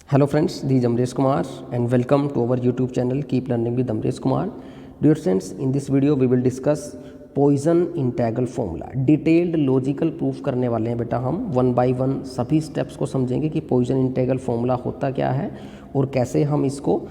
Hello friends, this is Amresh Kumar and welcome to our YouTube channel Keep Learning with Amresh Kumar. Dear friends, in this video we will discuss Poisson integral formula. Detailed logical proof करने वाले हैं बेटा हम one by one सभी steps को समझेंगे कि Poisson integral formula होता क्या है और कैसे हम इसको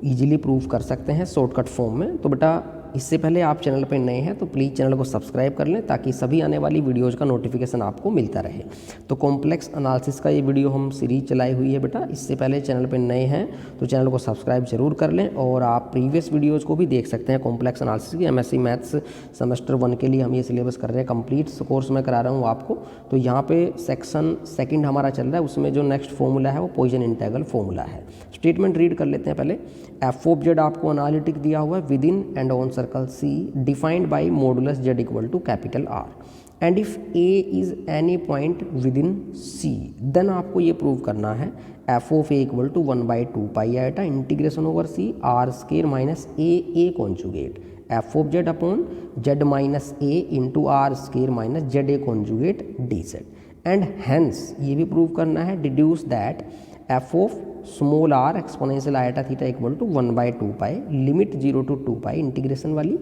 इजीली प्रूफ कर सकते हैं शॉर्टकट फॉर्म में। तो बेटा इससे पहले आप चैनल पर नए हैं तो प्लीज़ चैनल को सब्सक्राइब कर लें ताकि सभी आने वाली वीडियोज़ का नोटिफिकेशन आपको मिलता रहे। तो कॉम्प्लेक्स एनालिसिस का ये वीडियो हम सीरीज चलाई हुई है बेटा। इससे पहले चैनल पर नए हैं तो चैनल को सब्सक्राइब जरूर कर लें और आप प्रीवियस वीडियोज़ को भी देख सकते हैं। कॉम्प्लेक्स एनालिसिस की एमएससी मैथ्स सेमेस्टर 1 के लिए हम ये सिलेबस कर रहे हैं, कंप्लीट कोर्स में करा रहा हूँ आपको। तो यहाँ पे सेक्शन सेकंड हमारा चल रहा है, उसमें जो नेक्स्ट फॉर्मूला है वो पॉइसन इंटेग्रल फॉर्मूला है। स्टेटमेंट रीड कर लेते हैं पहले। एफ ऑफ जेड आपको एनालिटिक दिया हुआ है within and on circle C defined by modulus Z equal to capital R and if A is any point within C then आपको ये प्रूव करना है F of A equal to 1/2 pi iota integration over C R square minus A conjugate F of Z upon Z minus A into are square minus Z A conjugate D Z and hence ये भी prove करना है deduce that F of small are exponential iota theta equal to 1/2 pi limit 0 to 2 pi integration वाली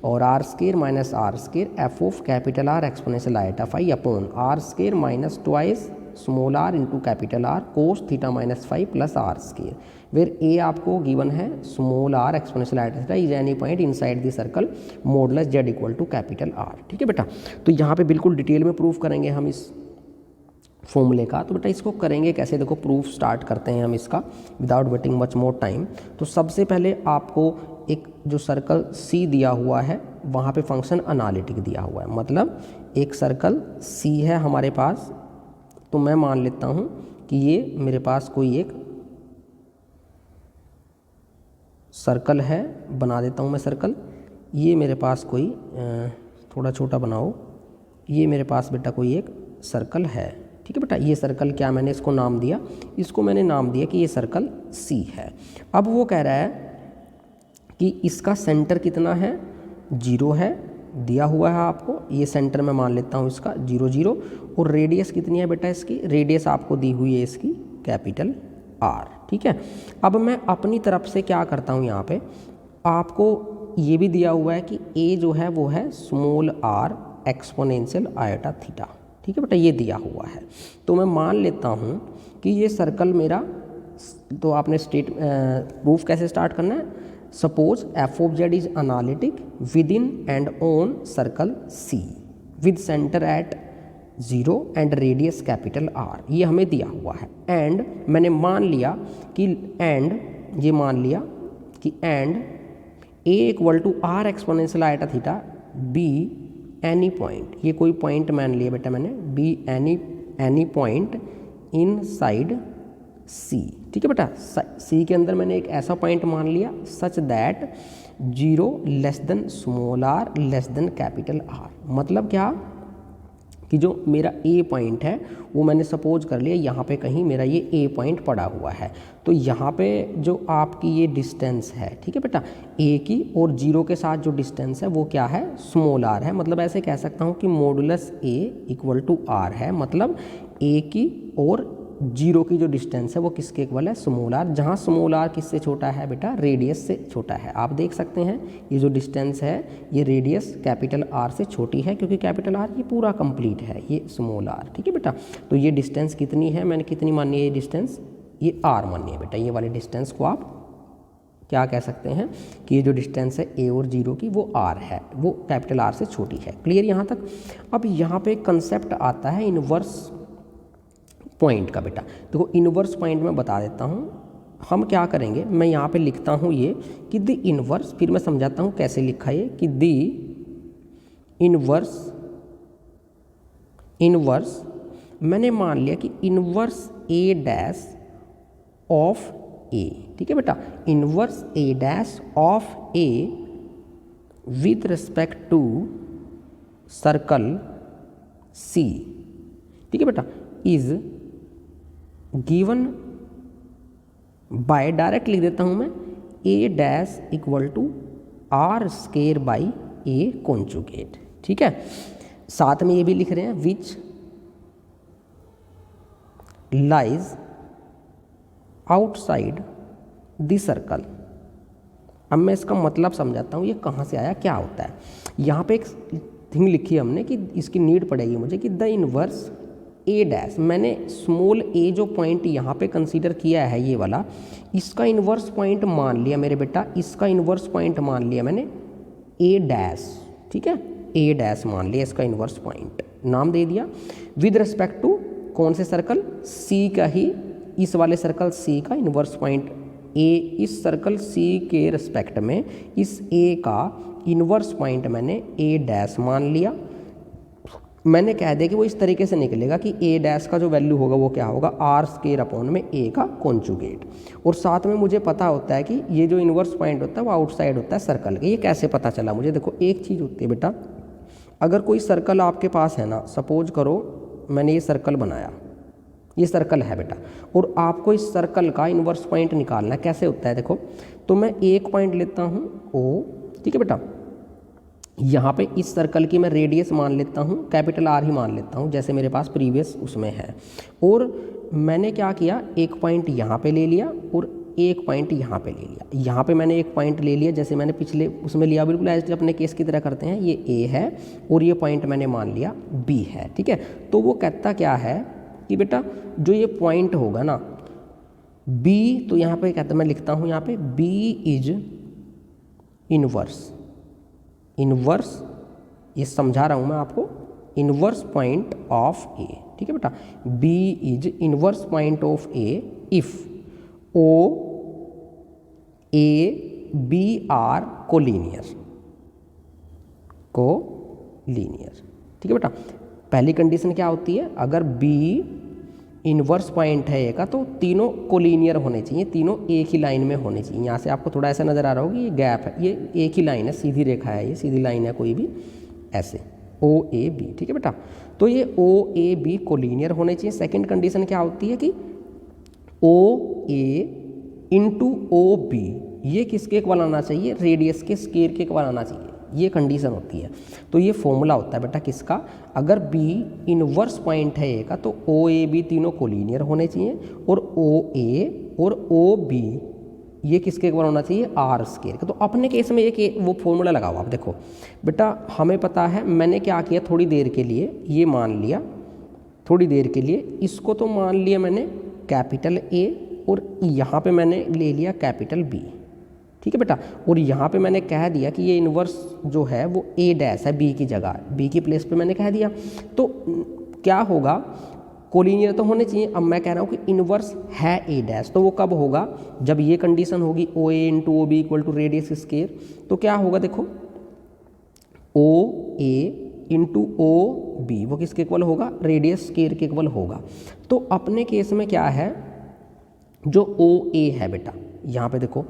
और are square minus are square F of capital R exponential iota phi upon are square minus twice small R into capital R cos theta minus 5 plus are square where A आपको given है small are exponential iota theta is any point inside the circle modulus Z equal to capital R. ठीक है बेटा, तो यहाँ पे बिल्कुल detail में प्रूफ करेंगे हम इस फॉर्मूले का। तो बेटा इसको करेंगे कैसे, देखो प्रूफ स्टार्ट करते हैं हम इसका without waiting much more time. तो सबसे पहले आपको एक जो सर्कल सी दिया हुआ है वहाँ पे फंक्शन एनालिटिक दिया हुआ है, मतलब एक सर्कल सी है हमारे पास। तो मैं मान लेता हूँ कि ये मेरे पास कोई एक सर्कल है, बना देता हूँ मैं सर्कल। ये मेरे पास कोई थोड़ा छोटा बनाओ, ये मेरे पास बेटा कोई एक सर्कल है। ठीक है बेटा, ये सर्कल क्या मैंने इसको नाम दिया, इसको मैंने नाम दिया कि ये सर्कल सी है। अब वो कह रहा है कि इसका सेंटर कितना है, 0 है, दिया हुआ है आपको। ये सेंटर मैं मान लेता हूँ इसका 0 0 और रेडियस कितनी है बेटा इसकी, रेडियस आपको दी हुई है इसकी कैपिटल आर। ठीक है, अब मैं अपनी तरफ से क्या करता हूँ, यहाँ पे आपको ये भी दिया हुआ है कि ए जो है वो है small are exponential iota theta. ठीक है बेटा, ये दिया हुआ है। तो मैं मान लेता हूँ कि ये सर्कल मेरा, तो आपने प्रूफ कैसे स्टार्ट करना है, suppose F of Z is analytic within and on circle C with centre at 0 and radius capital R, ये हमें दिया हुआ है। एंड मैंने मान लिया कि ये मान लिया कि and A equal to R exponential iota theta B any point, ये कोई पॉइंट मान लिया बेटा मैंने, B any point inside C. ठीक है बेटा, सी के अंदर मैंने एक ऐसा पॉइंट मान लिया such that 0 less than small R less than capital R. मतलब क्या कि जो मेरा ए पॉइंट है वो मैंने सपोज कर लिया यहाँ पे कहीं मेरा ये ए पॉइंट पड़ा हुआ है। तो यहाँ पे जो आपकी ये डिस्टेंस है, ठीक है बेटा, ए की और 0 के साथ जो डिस्टेंस है वो क्या है, स्मॉल आर है। मतलब ऐसे कह सकता हूँ कि modulus A equal to R है, मतलब ए की और 0 की जो डिस्टेंस है वो किसके इक्वल है, स्मॉल आर। जहाँ स्मॉल आर किससे छोटा है बेटा, रेडियस से छोटा है। आप देख सकते हैं ये जो डिस्टेंस है ये रेडियस कैपिटल आर से छोटी है, क्योंकि कैपिटल आर ये पूरा कंप्लीट है, ये स्मॉल आर। ठीक है बेटा, तो ये डिस्टेंस कितनी है, मैंने कितनी मानी है ये डिस्टेंस, ये आर मानी है बेटा। ये वाली डिस्टेंस को आप क्या कह सकते हैं कि ये जो डिस्टेंस है ए और 0 की वो आर है, वो कैपिटल आर से छोटी है। क्लियर यहाँ तक। अब यहाँ पे कंसेप्ट आता है इनवर्स पॉइंट का बेटा। देखो इनवर्स पॉइंट मैं बता देता हूँ हम क्या करेंगे। मैं यहाँ पे लिखता हूँ ये कि द इनवर्स, फिर मैं समझाता हूँ कैसे लिखा है कि द इनवर्स मैंने मान लिया कि inverse A dash of A. ठीक है बेटा, inverse A dash of A with respect to circle C, ठीक है बेटा, इज गिवन बाय, डायरेक्ट लिख देता हूं मैं, A dash equal to R square by A conjugate. ठीक है, साथ में ये भी लिख रहे हैं which lies outside the circle. अब मैं इसका मतलब समझाता हूँ, ये कहाँ से आया, क्या होता है। यहाँ पे एक थिंग लिखी है हमने कि इसकी नीड पड़ेगी मुझे कि द इनवर्स ए डैश। मैंने स्मॉल ए जो पॉइंट यहाँ पे कंसीडर किया है ये वाला, इसका इन्वर्स पॉइंट मान लिया मेरे बेटा, इसका इन्वर्स पॉइंट मान लिया मैंने ए डैश, ठीक है, ए डैश मान लिया इसका इन्वर्स पॉइंट, नाम दे दिया। विद रिस्पेक्ट टू कौन से सर्कल, सी का ही, इस वाले सर्कल सी का इन्वर्स पॉइंट ए, इस सर्कल सी के रिस्पेक्ट में इस ए का इन्वर्स पॉइंट मैंने ए डैश मान लिया। मैंने कह दिया कि वो इस तरीके से निकलेगा कि ए डैश का जो वैल्यू होगा वो क्या होगा, आर स्क्वायर अपॉन में ए का कॉन्जुगेट। और साथ में मुझे पता होता है कि ये जो इन्वर्स पॉइंट होता है वो आउटसाइड होता है सर्कल के। ये कैसे पता चला मुझे, देखो एक चीज़ होती है बेटा, अगर कोई सर्कल आपके पास है ना, सपोज करो मैंने ये सर्कल बनाया, ये सर्कल है बेटा, और आपको इस सर्कल का इन्वर्स पॉइंट निकालना है। कैसे होता है देखो, तो मैं एक पॉइंट लेता हूँ ओ, ठीक है बेटा, यहाँ पे इस सर्कल की मैं रेडियस मान लेता हूँ, कैपिटल आर ही मान लेता हूँ जैसे मेरे पास प्रीवियस उसमें है। और मैंने क्या किया, एक पॉइंट यहाँ पे ले लिया और एक पॉइंट यहाँ पे ले लिया। यहाँ पे मैंने एक पॉइंट ले लिया जैसे मैंने पिछले उसमें लिया, बिल्कुल ऐसे अपने केस की तरह करते हैं। ये ए है और ये पॉइंट मैंने मान लिया बी है, ठीक है। तो वो कहता क्या है कि बेटा जो ये पॉइंट होगा ना बी, तो यहाँ पे कहता, मैं लिखता हूँ यहाँ पे बी इज इनवर्स, इनवर्स, ये समझा रहा हूँ मैं आपको, इनवर्स पॉइंट ऑफ ए, ठीक है बेटा, B is inverse point of A if O A B are collinear, collinear, ठीक है बेटा। पहली कंडीशन क्या होती है, अगर बी इनवर्स पॉइंट है ए का तो तीनों कोलिनियर होने चाहिए, तीनों एक ही लाइन में होने चाहिए। यहाँ से आपको थोड़ा ऐसा नज़र आ रहा होगा, ये गैप है, ये एक ही लाइन है, सीधी रेखा है, ये सीधी लाइन है कोई भी, ऐसे ओ ए बी, ठीक है बेटा। तो ये ओ ए बी कोलिनियर होने चाहिए। सेकंड कंडीशन क्या होती है कि ओ ए इंटू ओ बी, ये किसके इक्वल आना चाहिए, रेडियस के स्क्वायर के इक्वल आना चाहिए, ये कंडीशन होती है। तो ये फॉर्मूला होता है बेटा किसका, अगर बी इनवर्स पॉइंट है ए का तो ओ ए बी तीनों कोलिनियर होने चाहिए, और ओ ए और ओ बी ये किसके इक्वल होना चाहिए, आर स्क्वायर का। तो अपने केस में एक वो फॉर्मूला लगाओ आप, देखो बेटा हमें पता है, मैंने क्या किया, थोड़ी देर के लिए ये मान लिया, थोड़ी देर के लिए इसको तो मान लिया मैंने कैपिटल ए, और यहाँ पे मैंने ले लिया कैपिटल बी, ठीक है बेटा। और यहाँ पे मैंने कह दिया कि ये इन्वर्स जो है वो ए डैश है बी की जगह, बी की प्लेस पे मैंने कह दिया। तो क्या होगा, कोलिनियर तो होने चाहिए। अब मैं कह रहा हूँ कि इन्वर्स है ए डैश, तो वो कब होगा, जब ये कंडीशन होगी O A into O B equal to radius square. तो क्या होगा देखो, ओ ए इंटू ओ बी वो किसके इक्वल होगा, रेडियस स्क्वायर के इक्वल होगा। तो अपने केस में क्या है, जो ओ ए है बेटा, यहाँ पे देखो,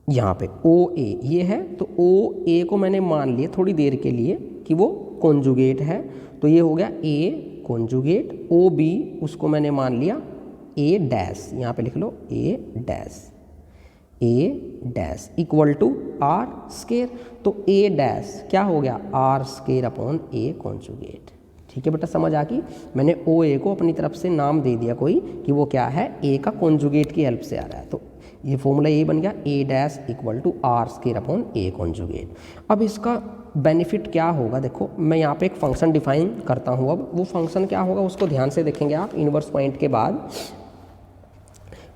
यहाँ पे ओ ए ये है, तो ओ ए को मैंने मान लिया थोड़ी देर के लिए कि वो कॉन्जुगेट है, तो ये हो गया ए कॉन्जुगेट। ओ बी उसको मैंने मान लिया ए डैश, यहाँ पे लिख लो A dash, A dash equal to are square. तो ए डैश क्या हो गया, आर स्क्वायर अपॉन ए कॉन्जुगेट, ठीक है बेटा, समझ आ गई। मैंने ओ ए को अपनी तरफ से नाम दे दिया कोई कि वो क्या है, ए का कॉन्जुगेट की हेल्प से आ रहा है। तो ये फॉर्मूला ये बन गया, A dash equal to are square upon A conjugate. अब इसका बेनिफिट क्या होगा, देखो मैं यहाँ पे एक फंक्शन डिफाइन करता हूँ। अब वो फंक्शन क्या होगा उसको ध्यान से देखेंगे आप इनवर्स पॉइंट के बाद।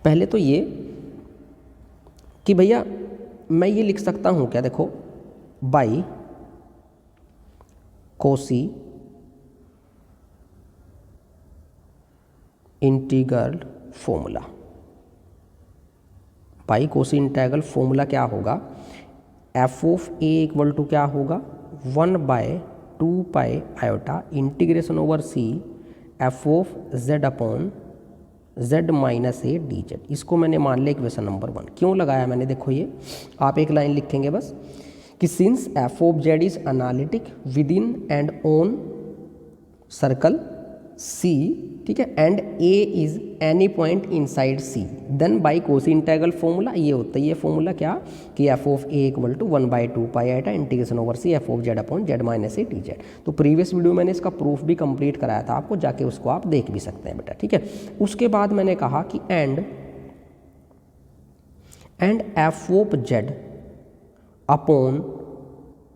पहले तो ये कि भैया मैं ये लिख सकता हूँ क्या, देखो by Cauchy integral formula, by Cauchy integral formula क्या होगा, F of A equal to क्या होगा, 1/2 pi iota integration over C F of Z upon Z minus A D Z. इसको मैंने मान लिया इक्वेशन नंबर 1। क्यों लगाया मैंने, देखो ये आप एक लाइन लिखेंगे बस कि since f of Z is analytic within and on circle C, ठीक है, and a is any point inside C, then by Cauchy integral formula ये होता है, ये फॉर्मूला क्या कि f of A equal to 1/2 pi iota integration over C F of Z upon Z minus A D z. तो previous video मैंने इसका proof भी कंप्लीट कराया था आपको, जाके उसको आप देख भी सकते हैं बेटा, ठीक है। उसके बाद मैंने कहा कि and and f of Z upon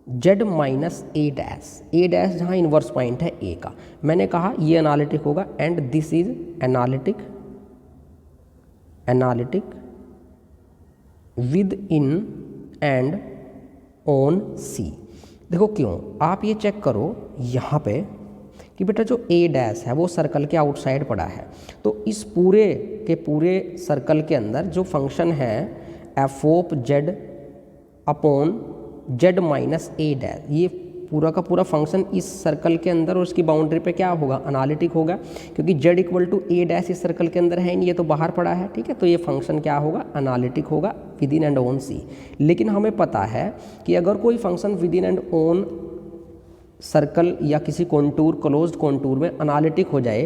Z minus A dash जहाँ इन्वर्स पॉइंट है ए का, मैंने कहा ये एनालिटिक होगा and this is analytic within and on C. देखो क्यों, आप ये चेक करो यहाँ पे कि बेटा जो ए डैश है वो सर्कल के आउटसाइड पड़ा है, तो इस पूरे के पूरे सर्कल के अंदर जो फंक्शन है F of Z upon Z minus A dash, ये पूरा का पूरा फंक्शन इस सर्कल के अंदर और उसकी बाउंड्री पे क्या होगा, एनालिटिक होगा, क्योंकि Z equal to A dash इस सर्कल के अंदर है नहीं, ये तो बाहर पड़ा है, ठीक है। तो ये फंक्शन क्या होगा, एनालिटिक होगा विद इन एंड ऑन सी। लेकिन हमें पता है कि अगर कोई function with in and on circle या किसी कॉन्टूर क्लोज्ड कॉन्टूर में एनालिटिक हो जाए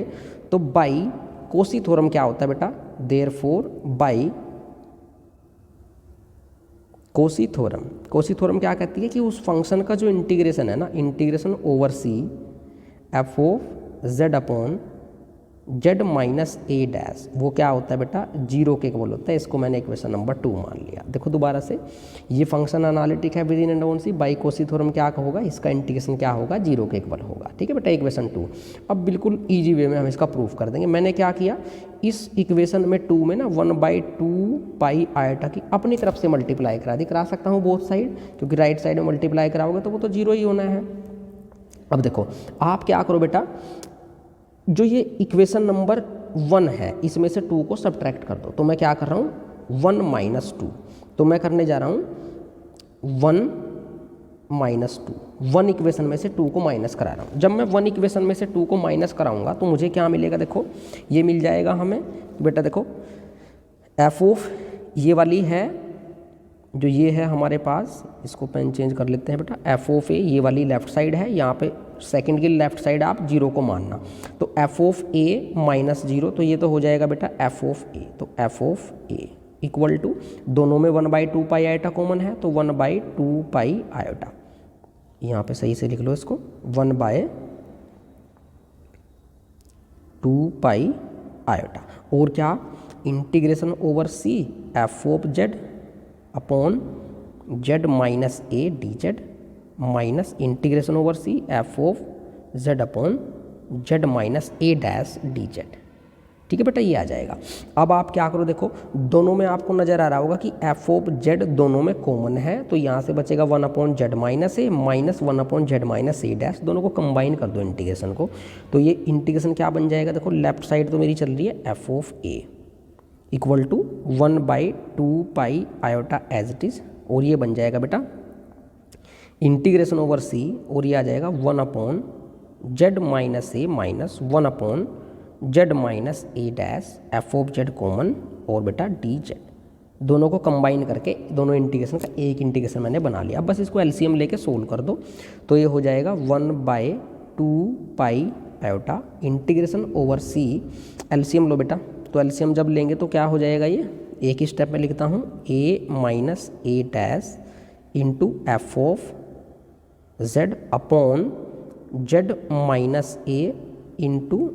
तो बाई कोसी थ्योरम क्या होता है बेटा, देयरफॉर बाई कोसी थ्योरम क्या कहती है कि उस फंक्शन का जो इंटीग्रेशन है ना, integration over C F of Z upon Z minus A dash, वो क्या होता है बेटा, जीरो के इक्वल होता है। इसको मैंने इक्वेशन नंबर 2 मान लिया। देखो दोबारा से, ये फंक्शन एनालिटिक है within and on C, by Cauchy theorem क्या होगा, इसका इंटीग्रेशन क्या होगा, जीरो के इक्वल होगा, ठीक है बेटा, इक्वेशन 2। अब बिल्कुल ईजी वे में हम इसका प्रूफ कर देंगे। मैंने क्या किया, इस इक्वेशन में 2 में ना 1/2 पाई आयटा की अपनी तरफ से मल्टीप्लाई करा दी, करा सकता हूँ बोथ साइड, क्योंकि राइट साइड में मल्टीप्लाई कराओगे तो वो तो जीरो ही होना है। अब देखो आप क्या करो बेटा, जो ये इक्वेशन नंबर 1 है इसमें से 2 को सब्ट्रैक्ट कर दो। तो मैं क्या कर रहा हूँ, 1 माइनस 2, तो मैं करने जा रहा हूँ 1 माइनस 2, 1 इक्वेशन में से 2 को माइनस करा रहा हूँ। जब मैं 1 इक्वेशन में से 2 को माइनस कराऊंगा तो मुझे क्या मिलेगा, देखो ये मिल जाएगा हमें बेटा, देखो एफ ऑफ ये वाली है, जो ये है हमारे पास, इसको पेन चेंज कर लेते हैं बेटा, एफ ऑफ ए ये वाली लेफ्ट साइड है, यहाँ पे सेकंड की लेफ्ट साइड आप जीरो को मानना, तो F of A minus zero, तो ये तो हो जाएगा बेटा एफ ऑफ ए, तो F of A equal to, दोनों में 1/2 पाई आयोटा कॉमन है, तो 1/2 पाई आयोटा, यहाँ पे सही से लिख लो इसको, 1/2 पाई आयोटा, और क्या, integration over C F of Z upon Z minus A D Z minus integration over C F of Z upon Z minus A dash D Z, ठीक है बेटा, ये आ जाएगा। अब आप क्या करो, देखो दोनों में आपको नजर आ रहा होगा कि एफ ऑफ जेड दोनों में कॉमन है, तो यहाँ से बचेगा 1/जेड माइनस ए माइनस 1/जेड माइनस ए डैश, दोनों को कंबाइन कर दो इंटीग्रेशन को, तो ये इंटीग्रेशन क्या बन जाएगा, देखो लेफ्ट साइड तो मेरी चल रही है F of A equal to 1/2 pi iota as it is, और ये बन जाएगा बेटा इंटीग्रेशन ओवर सी, और ये आ जाएगा 1/जेड माइनस ए माइनस 1/जेड minus A dash f of z common, और बेटा डी जेड, दोनों को कंबाइन करके दोनों इंटीग्रेशन का एक इंटीग्रेशन मैंने बना लिया। अब बस इसको एलसीएम लेके सोल्व कर दो, तो ये हो जाएगा 1/2 पाई आयोटा इंटीग्रेशन ओवर सी, एलसीएम लो बेटा, तो एलसीएम जब लेंगे तो क्या हो जाएगा, ये एक ही स्टेप में लिखता हूँ, a minus A dash into F of Z upon Z minus A into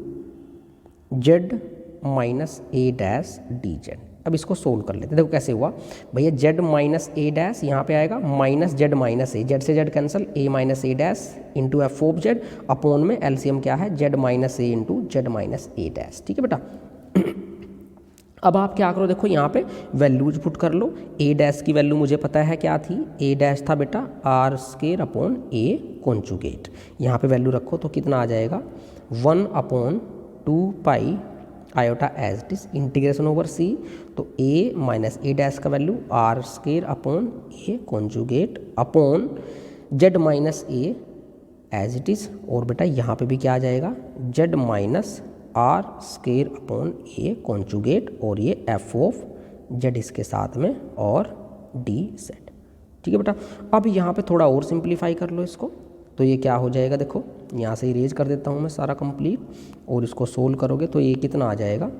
z minus A dash D z. अब इसको सोल्व कर लेते हैं, देखो कैसे हुआ भैया, जेड माइनस ए डैश यहाँ पे आएगा माइनस जेड माइनस ए, जेड से Z cancel, A minus A dash into F of Z upon में एलसीएम क्या है, जेड माइनस ए इंटू जेड माइनस ए डैश, ठीक है बेटा। अब आप क्या करो, देखो यहाँ पे वैल्यूज पुट कर लो, ए डैश की वैल्यू मुझे पता है क्या थी, ए डैश था बेटा are square upon A conjugate, यहाँ पे वैल्यू रखो तो कितना आ जाएगा 1/2 pi iota as it is integration over C, तो ए माइनस ए डैश का value r square upon A conjugate upon Z minus A as it is, और बेटा यहाँ पे भी क्या आ जाएगा, z minus are square upon A conjugate, और ये एफ ऑफ जेड इसके साथ में और डी जेड, ठीक है बेटा। अब यहाँ पे थोड़ा और सिंप्लीफाई कर लो इसको, तो ये क्या हो जाएगा, देखो यहाँ से इरेज कर देता हूँ मैं सारा कंप्लीट, और इसको सोल्व करोगे तो ये कितना आ जाएगा,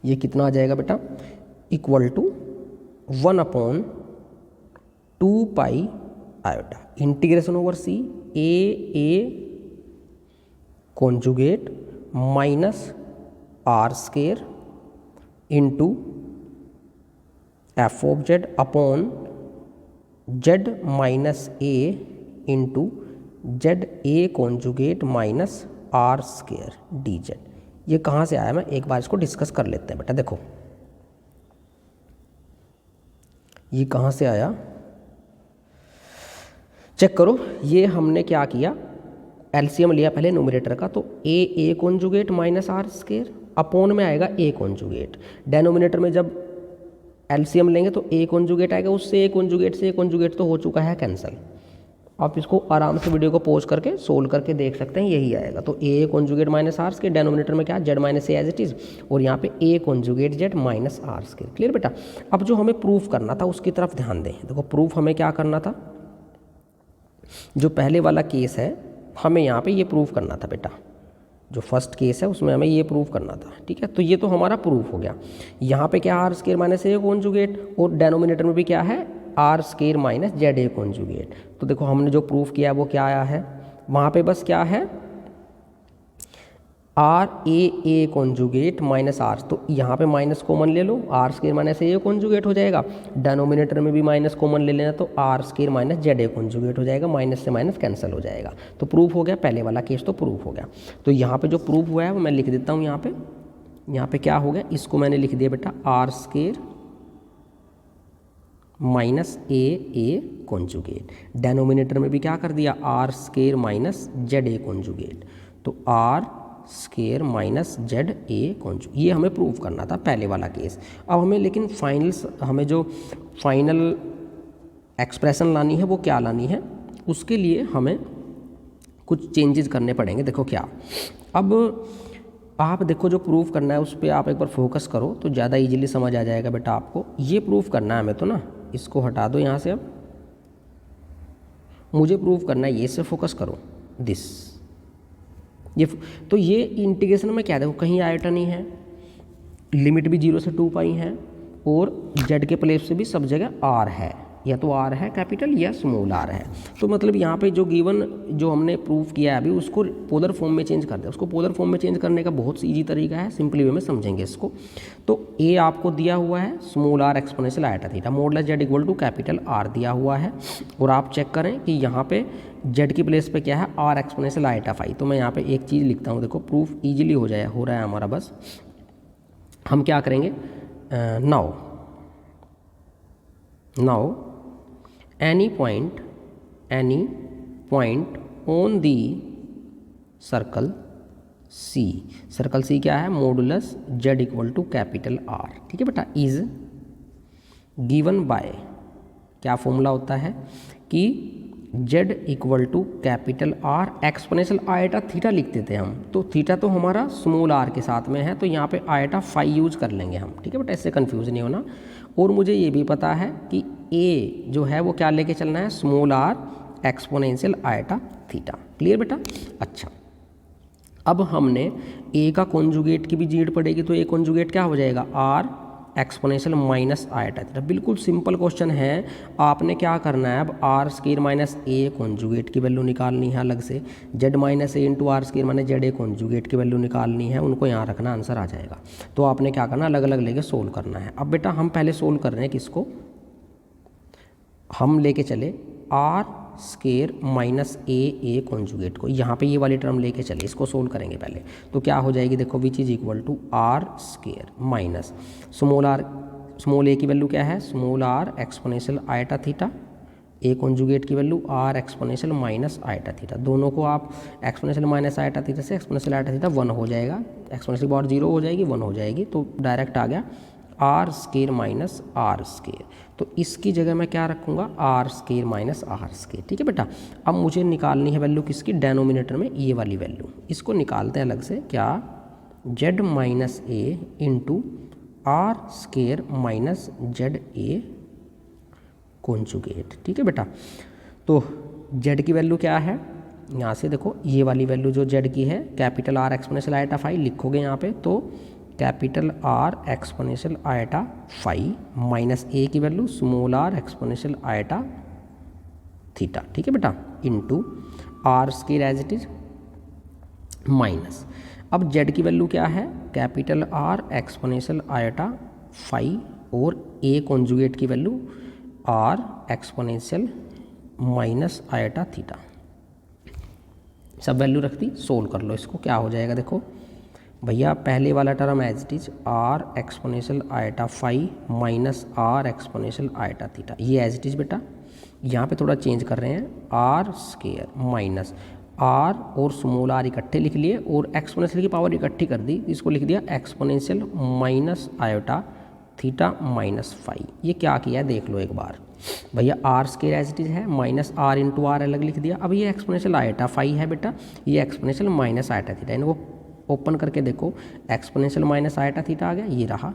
ये कितना आ जाएगा बेटा, equal to 1/2 pi iota integration over C A conjugate minus are square into F of Z upon Z minus A into Z A conjugate minus R square D Z. ये कहाँ से आया, मैं एक बार इसको डिस्कस कर लेते हैं बेटा। देखो ये कहाँ से आया, चेक करो। ये हमने क्या किया, एलसीएम लिया पहले न्यूमरेटर का, तो A conjugate minus R square upon में आएगा ए कॉन्जुगेट। डेनोमिनेटर में जब एलसीएम लेंगे तो ए कॉन्जुगेट आएगा, उससे ए कॉन्जुगेट से ए कॉन्जुगेट तो हो चुका है कैंसिल। आप इसको आराम से वीडियो को पॉज करके सोल्व करके देख सकते हैं, यही आएगा। तो A conjugate minus R square, denominator में क्या Z minus A as it is, और यहाँ पे A conjugate Z minus R square. Clear बेटा। अब जो हमें प्रूफ करना था उसकी तरफ ध्यान दें। देखो प्रूफ हमें क्या करना था, जो पहले वाला केस है हमें यहाँ पे ये प्रूफ करना था बेटा। जो फर्स्ट केस है उसमें हमें ये प्रूफ करना था, ठीक है। तो ये तो हमारा प्रूफ हो गया। यहाँ पे क्या आर स्क्वायर माइनस ए कॉन्जुगेट, और डेनोमिनेटर में भी क्या है R square minus Z A conjugate. तो देखो हमने जो प्रूफ किया वो क्या आया है, वहाँ पे बस क्या है r a conjugate minus r, तो यहाँ पे माइनस कॉमन ले लो, आर स्क्वायर माइनस ए कॉन्जुगेट हो जाएगा। डेनोमिनेटर में भी माइनस कॉमन ले लेना, तो are square minus Z A conjugate हो जाएगा, माइनस से माइनस कैंसिल हो जाएगा। तो प्रूफ हो गया, पहले वाला केस तो प्रूफ हो गया। तो यहाँ पे जो प्रूफ हुआ है वो मैं लिख देता हूँ यहाँ पे। यहाँ पे क्या हो गया, इसको मैंने लिख दिया बेटा आर स्क्वायर माइनस ए कॉन्जुगेट। डेनोमिनेटर में भी क्या कर दिया r square minus Z A conjugate, तो are square minus Z A conjugate. ये हमें प्रूव करना था पहले वाला केस। अब हमें लेकिन हमें जो फाइनल एक्सप्रेशन लानी है वो क्या लानी है, उसके लिए हमें कुछ चेंजेस करने पड़ेंगे। देखो क्या, अब आप देखो जो प्रूफ करना है उस पर आप एक बार फोकस करो तो ज़्यादा इजीली समझ आ जाएगा बेटा आपको। ये प्रूफ करना है हमें, तो ना इसको हटा दो यहाँ से। अब मुझे प्रूफ करना है, ये से फोकस करो दिस। ये तो ये इंटीग्रेशन में क्या देखो कहीं आयोटा नहीं है, लिमिट भी 0 से 2 पाई है, और जेड के प्लेस से भी सब जगह आर है, या तो आर है कैपिटल या स्मॉल आर है। तो मतलब यहाँ पे जो गिवन जो हमने प्रूफ किया है अभी उसको पोलर फॉर्म में चेंज कर दिया। उसको पोलर फॉर्म में चेंज करने का बहुत ईजी तरीका है, सिंपली वे में समझेंगे इसको। तो ए आपको दिया हुआ है small are exponential iota theta, modulus Z equal to capital R दिया हुआ है, और आप चेक करें कि यहाँ पे जेड की प्लेस पे क्या है आर एक्सपोनेंशियल आइटा फाई। तो मैं यहाँ पे एक चीज़ लिखता हूँ, देखो प्रूफ ईजिली हो रहा है हमारा। बस हम क्या करेंगे, now any point on the circle C, circle C क्या है modulus Z equal to capital R, ठीक है बेटा, इज गिवन बाय, क्या फॉर्मूला होता है कि Z equal to capital R exponential iota theta लिख देते हैं हम। तो थीटा तो हमारा स्मॉल r के साथ में है, तो यहाँ पे आयटा फाई यूज कर लेंगे हम, ठीक है बेटा, इससे कंफ्यूज नहीं होना। और मुझे ये भी पता है कि a जो है वो क्या लेके चलना है small r exponential iota theta. Clear बेटा। अच्छा, अब हमने a का कॉन्जुगेट की भी नीड पड़ेगी, तो a कॉन्जुगेट क्या हो जाएगा r exponential minus iota theta. बिल्कुल सिंपल क्वेश्चन है। आपने क्या करना है, अब आर स्क्वायर माइनस ए कॉन्जुगेट की वैल्यू निकालनी है अलग से, Z minus A into R square minus Z A conjugate की वैल्यू निकालनी है, उनको यहाँ रखना, आंसर आ जाएगा। तो आपने क्या करना, अलग अलग लेके सोल्व करना है। अब बेटा हम पहले सोल्व कर रहे हैं किसको, हम लेके चले आर स्क्वायर माइनस ए कॉन्जुगेट को, यहाँ पे ये वाली टर्म लेके चले, इसको सोल्व करेंगे पहले। तो क्या हो जाएगी, देखो which is equal to are square minus small a की वैल्यू क्या है small are exponential iota theta, a conjugate की value are exponential minus iota theta. दोनों को आप एक्सपोनेंशियल माइनस आयटा थीटा से एक्सपोनेंशियल आयटा थीटा 1 हो जाएगा, एक्सपोनेंशियल पावर 0 हो जाएगी 1 हो जाएगी, तो डायरेक्ट आ गया R square minus R square. तो इसकी जगह मैं क्या रखूँगा R square minus R square, ठीक है बेटा। अब मुझे निकालनी है वैल्यू किसकी, डेनोमिनेटर में ये वाली वैल्यू, इसको निकालते हैं अलग से, क्या Z minus A into R square minus Z A conjugate, ठीक है बेटा। तो जेड की वैल्यू क्या है, यहाँ से देखो ये वाली वैल्यू जो जेड की है capital R exponential iota phi लिखोगे यहाँ पे, तो capital R exponential iota phi minus A की value small are exponential iota theta, ठीक है बेटा, into R square as it is minus, अब जेड की वैल्यू क्या है capital R exponential iota phi और ए कॉन्जुगेट की value are exponential minus iota theta, सब वैल्यू रख दी। सोल्व कर लो इसको, क्या हो जाएगा देखो भैया, पहले वाला term as it is R exponential iota five minus R exponential iota theta, ये एज इट इज बेटा। यहाँ पे थोड़ा चेंज कर रहे हैं, आर स्केयर माइनस आर और स्मॉल आर इकट्ठे लिख लिए और एक्सपोनेंशियल की पावर इकट्ठी कर दी, इसको लिख दिया exponential minus iota theta minus five. ये क्या किया है देख लो एक बार भैया, are square as it is है, माइनस आर इंटू आर अलग लिख दिया। अब ये एक्सपोनेंशियल आयटा फाइव है बेटा, ये एक्सपोनेंशियल माइनस आयटा थीटा, इनको ओपन करके देखो, एक्सपोनेंशियल माइनस आयटा थीटा आ गया, ये रहा,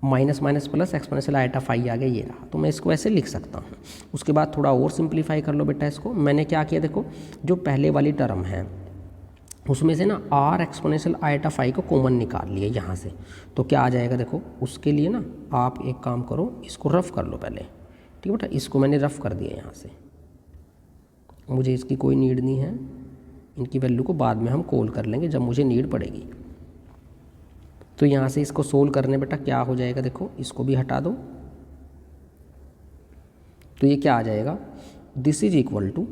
minus minus plus exponential iota phi आ गया, ये रहा। तो मैं इसको ऐसे लिख सकता हूँ। उसके बाद थोड़ा और सिंप्लीफाई कर लो बेटा इसको। मैंने क्या किया देखो, जो पहले वाली टर्म है उसमें से ना आर एक्सपोनेंशियल आयटा फाइव को कॉमन निकाल लिया यहाँ से, तो क्या आ जाएगा देखो। उसके लिए ना आप एक काम करो, इसको रफ कर लो पहले, ठीक है बेटा। इसको मैंने रफ कर दिया यहाँ से, मुझे इसकी कोई नीड नहीं है, इनकी वैल्यू को बाद में हम कॉल कर लेंगे जब मुझे नीड पड़ेगी। तो यहाँ से इसको सोल्व करने बेटा क्या हो जाएगा देखो, इसको भी हटा दो, तो ये क्या आ जाएगा, दिस इज इक्वल टू,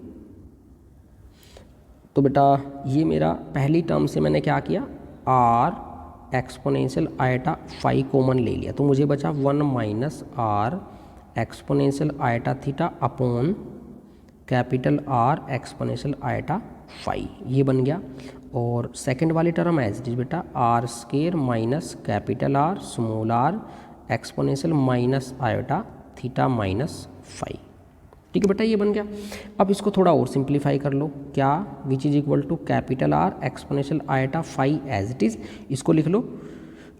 तो बेटा ये मेरा पहली टर्म से मैंने क्या किया, R exponential iota five common ले लिया, तो मुझे बचा one minus R exponential iota theta upon capital R exponential iota five, ये बन गया। और सेकंड वाली टर्म एज इट इज बेटा, are square minus capital R small are exponential minus iota theta minus five, ठीक है बेटा, ये बन गया। अब इसको थोड़ा और सिंप्लीफाई कर लो, क्या, which is equal to capital R exponential iota five as it is, इसको लिख लो।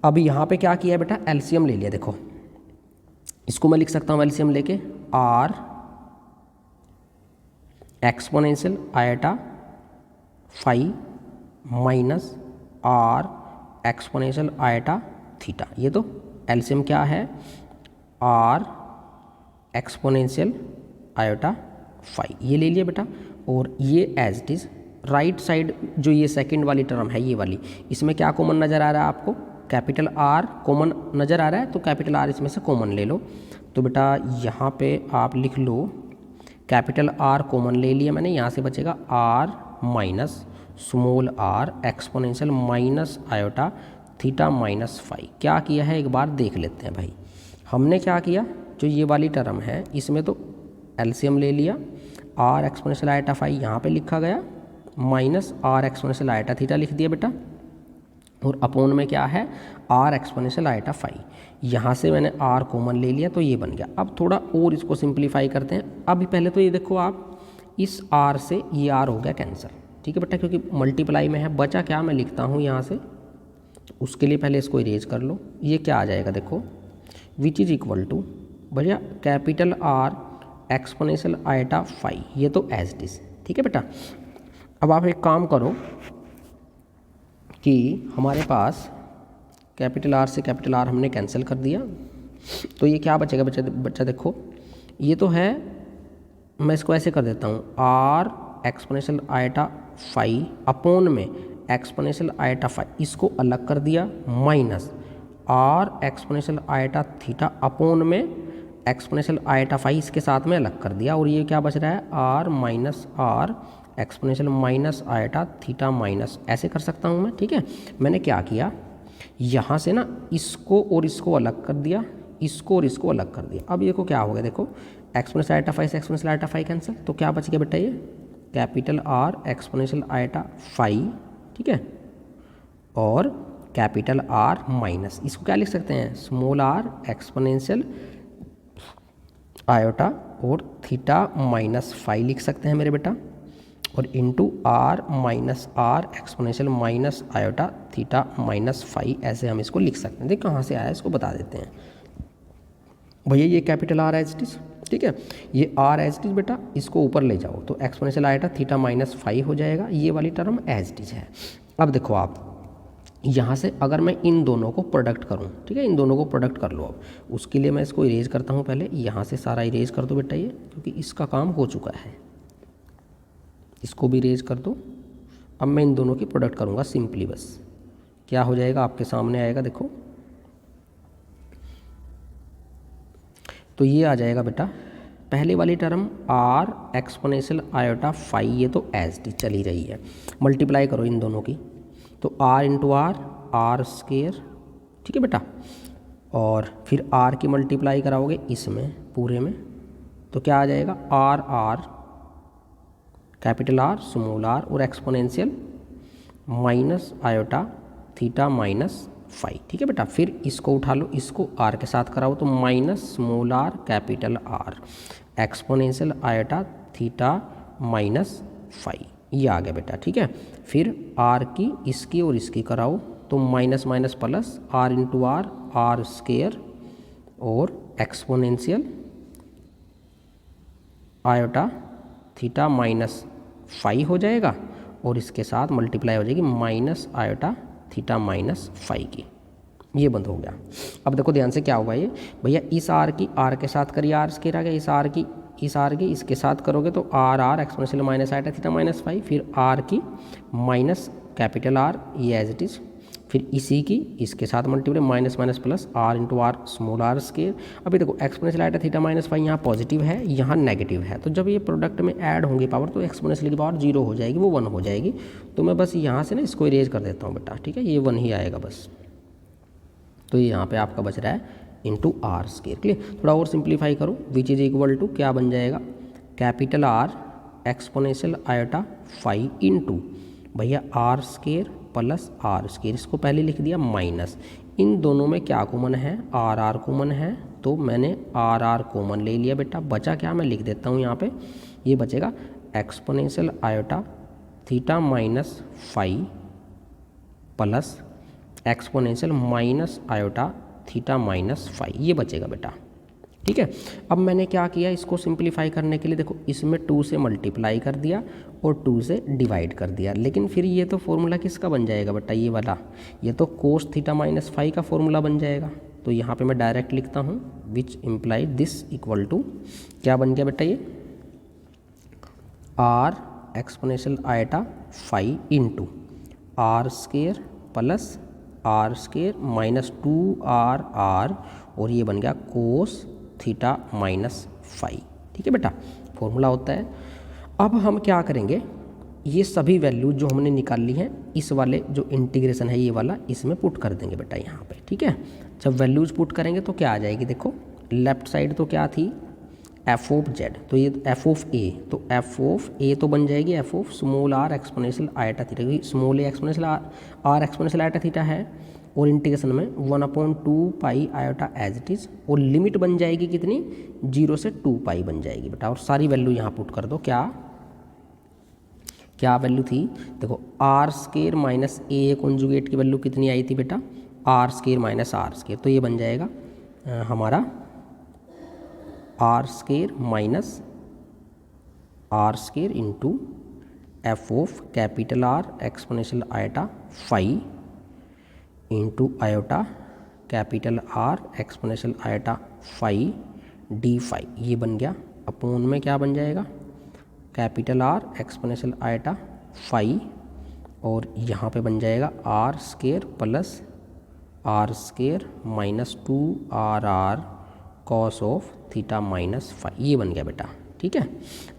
अब यहाँ पे क्या किया बेटा, एलसीएम ले लिया, देखो इसको मैं लिख सकता हूँ एलसीएम लेके, R exponential iota five minus R exponential iota theta, ये तो एलसीएम क्या है, आर एक्सपोनेंशियल आयोटा फाइव, ये ले लिया बेटा। और ये as it is right side जो ये सेकंड वाली टर्म है ये वाली, इसमें क्या कॉमन नज़र आ रहा है आपको, कैपिटल आर कॉमन नज़र आ रहा है, तो कैपिटल आर इसमें से कॉमन ले लो। तो बेटा यहाँ पे आप लिख लो, कैपिटल आर कॉमन ले लिया मैंने, यहाँ से बचेगा R minus small are exponential minus iota theta minus five. क्या किया है एक बार देख लेते हैं भाई, हमने क्या किया, जो ये वाली टर्म है इसमें तो एलसीएम ले लिया, आर एक्सपोनेंशियल आयटा फाइव यहाँ पे लिखा गया, minus R exponential iota theta लिख दिया बेटा, और अपोन में क्या है, आर एक्सपोनेंशियल आयटा फाइव, यहाँ से मैंने आर कॉमन ले लिया, तो ये बन गया। अब थोड़ा और इसको सिंप्लीफाई करते हैं। अभी पहले तो ये देखो आप, इस आर से ये आर हो गया कैंसिल, ठीक है बेटा, क्योंकि मल्टीप्लाई में है। बचा क्या, मैं लिखता हूँ यहाँ से, उसके लिए पहले इसको इरेज कर लो। ये क्या आ जाएगा देखो, विच इज इक्वल टू भैया capital R exponential iota five, ये तो एज इट इज, ठीक है बेटा। अब आप एक काम करो कि हमारे पास कैपिटल आर से कैपिटल आर हमने कैंसिल कर दिया, तो ये क्या बचेगा बच्चा देखो, ये तो है, मैं इसको ऐसे कर देता हूँ, R exponential iota five upon में एक्सपोनेंशियल आयटा फाइव, इसको अलग कर दिया, minus R exponential iota theta upon में एक्सपोनेंशियल आयटा फाइव, इसके साथ में अलग कर दिया, और ये क्या बच रहा है, R minus R exponential minus iota theta minus, ऐसे कर सकता हूँ मैं, ठीक है। मैंने क्या किया, यहाँ से ना इसको और इसको अलग कर दिया, इसको और इसको अलग कर दिया। अब ये को क्या हो गया देखो, एक्सपोनेंशियल आयटा फाइव से एक्सपोनेंशियल आयटा फाइव कैंसिल, तो क्या बच गया बेटा, ये capital R exponential iota five, ठीक है, और कैपिटल आर माइनस, इसको क्या लिख सकते हैं, स्मॉल आर एक्सपोनेंशियल आयोटा और थीटा माइनस फाइव लिख सकते हैं मेरे बेटा, और into R minus R exponential minus iota theta minus five, ऐसे हम इसको लिख सकते हैं। देख कहाँ से आया इसको बता देते हैं भैया, ये capital R as it is, ठीक है, ये आर एज इट इज बेटा, इसको ऊपर ले जाओ तो exponential iota theta minus five हो जाएगा, ये वाली टर्म एज इट इज है। अब देखो आप यहाँ से अगर मैं इन दोनों को प्रोडक्ट करूँ, ठीक है, इन दोनों को प्रोडक्ट कर लो। अब उसके लिए मैं इसको इरेज करता हूँ, पहले यहाँ से सारा इरेज कर दो बेटा ये, क्योंकि इसका काम हो चुका है, इसको भी इरेज कर दो। अब मैं इन दोनों की प्रोडक्ट करूँगा सिंपली, बस क्या हो जाएगा आपके सामने आएगा देखो, तो ये आ जाएगा बेटा पहले वाली term R exponential iota phi, ये तो एज टी चल ही रही है, मल्टीप्लाई करो इन दोनों की, तो आर इंटू आर स्केयर, ठीक है बेटा, और फिर आर की मल्टीप्लाई कराओगे इसमें पूरे में, तो क्या आ जाएगा r capital R small r और exponential minus iota theta minus phi, ठीक है बेटा। फिर इसको उठा लो, इसको आर के साथ कराओ तो minus small R capital R exponential iota theta minus phi, ये आ गया बेटा, ठीक है। फिर आर की इसकी और इसकी कराओ तो minus minus plus are into are square और exponential iota theta minus phi हो जाएगा और इसके साथ मल्टीप्लाई हो जाएगी minus iota theta minus phi की, ये बंद हो गया। अब देखो ध्यान से क्या होगा ये भैया, इस आर की आर के साथ करिए आर स्केयर आ गया, इस आर की इसके साथ करोगे तो R exponential minus iota theta minus phi, फिर आर की माइनस कैपिटल आर ये एज इट इज़, फिर इसी की इसके साथ multiply minus minus plus are into R small R square. अभी देखो exponential iota theta minus phi यहाँ पॉजिटिव है, यहाँ नेगेटिव है, तो जब ये प्रोडक्ट में ऐड होंगी पावर तो एक्सपोनेंशियल की पावर 0 हो जाएगी, वो 1 हो जाएगी। तो मैं बस यहाँ से ना इसको इरेज कर देता हूँ बेटा, ठीक है, ये 1 ही आएगा बस। तो ये यहाँ पे आपका बच रहा है इंटू आर स्केयर, क्लियर। थोड़ा और सिंप्लीफाई करो, विच इज इक्वल टू क्या बन जाएगा capital R exponential iota phi into भैया are square plus are square, इसको पहले लिख दिया माइनस, इन दोनों में क्या कॉमन है आर कॉमन है, तो मैंने आर कॉमन ले लिया बेटा। बचा क्या मैं लिख देता हूँ यहाँ पे, ये बचेगा exponential iota theta minus phi plus exponential minus iota theta minus phi, ये बचेगा बेटा, ठीक है। अब मैंने क्या किया इसको सिंप्लीफाई करने के लिए, देखो इसमें 2 से मल्टीप्लाई कर दिया और 2 से डिवाइड कर दिया, लेकिन फिर ये तो फॉर्मूला किसका बन जाएगा बेटा, ये वाला, ये तो कोस थीटा माइनस फाई का फॉर्मूला बन जाएगा। तो यहाँ पे मैं डायरेक्ट लिखता हूँ which imply this equal to क्या बन गया बेटा, ये R exponential iota phi into are square plus are square minus 2 R और ये बन गया कोस थीटा माइनस फाई, ठीक है बेटा, फॉर्मूला होता है। अब हम क्या करेंगे, ये सभी वैल्यू जो हमने निकाल ली हैं इस वाले जो इंटीग्रेशन है ये वाला इसमें पुट कर देंगे बेटा यहाँ पे, ठीक है। जब वैल्यूज पुट करेंगे तो क्या आ जाएगी, देखो लेफ्ट साइड तो क्या थी एफ ऑफ जेड, तो ये एफ ऑफ ए, तो एफ ऑफ ए तो बन जाएगी f of small are exponential iota theta, क्योंकि small a exponential r exponential iota theta है, और इंटीग्रेशन में 1/2 pi iota as it is, और लिमिट बन जाएगी कितनी 0 से 2 पाई बन जाएगी बेटा, और सारी वैल्यू यहाँ पुट कर दो। क्या वैल्यू थी, देखो आर स्केयर माइनस ए कॉन्जुगेट की वैल्यू कितनी आई थी बेटा, are square minus are square, तो ये बन जाएगा हमारा R square minus are square into F of capital R exponential iota phi into iota capital R exponential iota phi D phi, ये बन गया अपॉन में क्या बन जाएगा capital R exponential iota phi, और यहाँ पे बन जाएगा R square plus are square minus 2 cos of theta minus phi, ये बन गया बेटा, ठीक है।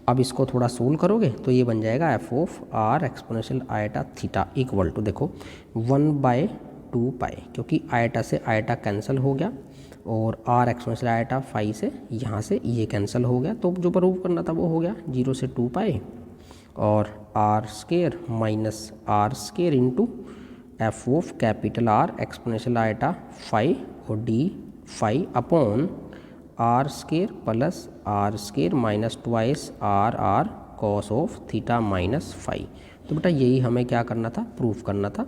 अब इसको थोड़ा सोल्व करोगे तो ये बन जाएगा F of R exponential iota theta equal to, देखो 1/2 पाई, क्योंकि आयोटा से आयोटा कैंसिल हो गया और आर एक्सपोनेंशियल आयोटा फाई से यहाँ से ये कैंसिल हो गया, तो जो प्रूव करना था वो हो गया 0 से 2 पाई, और are square minus are square into F of capital R exponential iota phi और d phi upon are square plus are square minus 2 r cos of theta minus phi. तो बेटा यही हमें क्या करना था, प्रूफ करना था।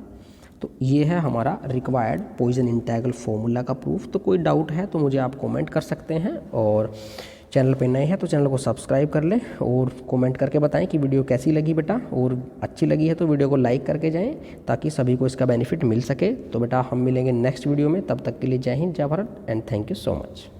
तो ये है हमारा रिक्वायर्ड पॉइजन इंटीग्रल फॉर्मूला का प्रूफ। तो कोई डाउट है तो मुझे आप कमेंट कर सकते हैं, और चैनल पे नए हैं तो चैनल को सब्सक्राइब कर लें और कमेंट करके बताएं कि वीडियो कैसी लगी बेटा, और अच्छी लगी है तो वीडियो को लाइक करके जाएं ताकि सभी को इसका बेनिफिट मिल सके। तो बेटा हम मिलेंगे नेक्स्ट वीडियो में, तब तक के लिए जय हिंद, जय Bharat and thank you so much.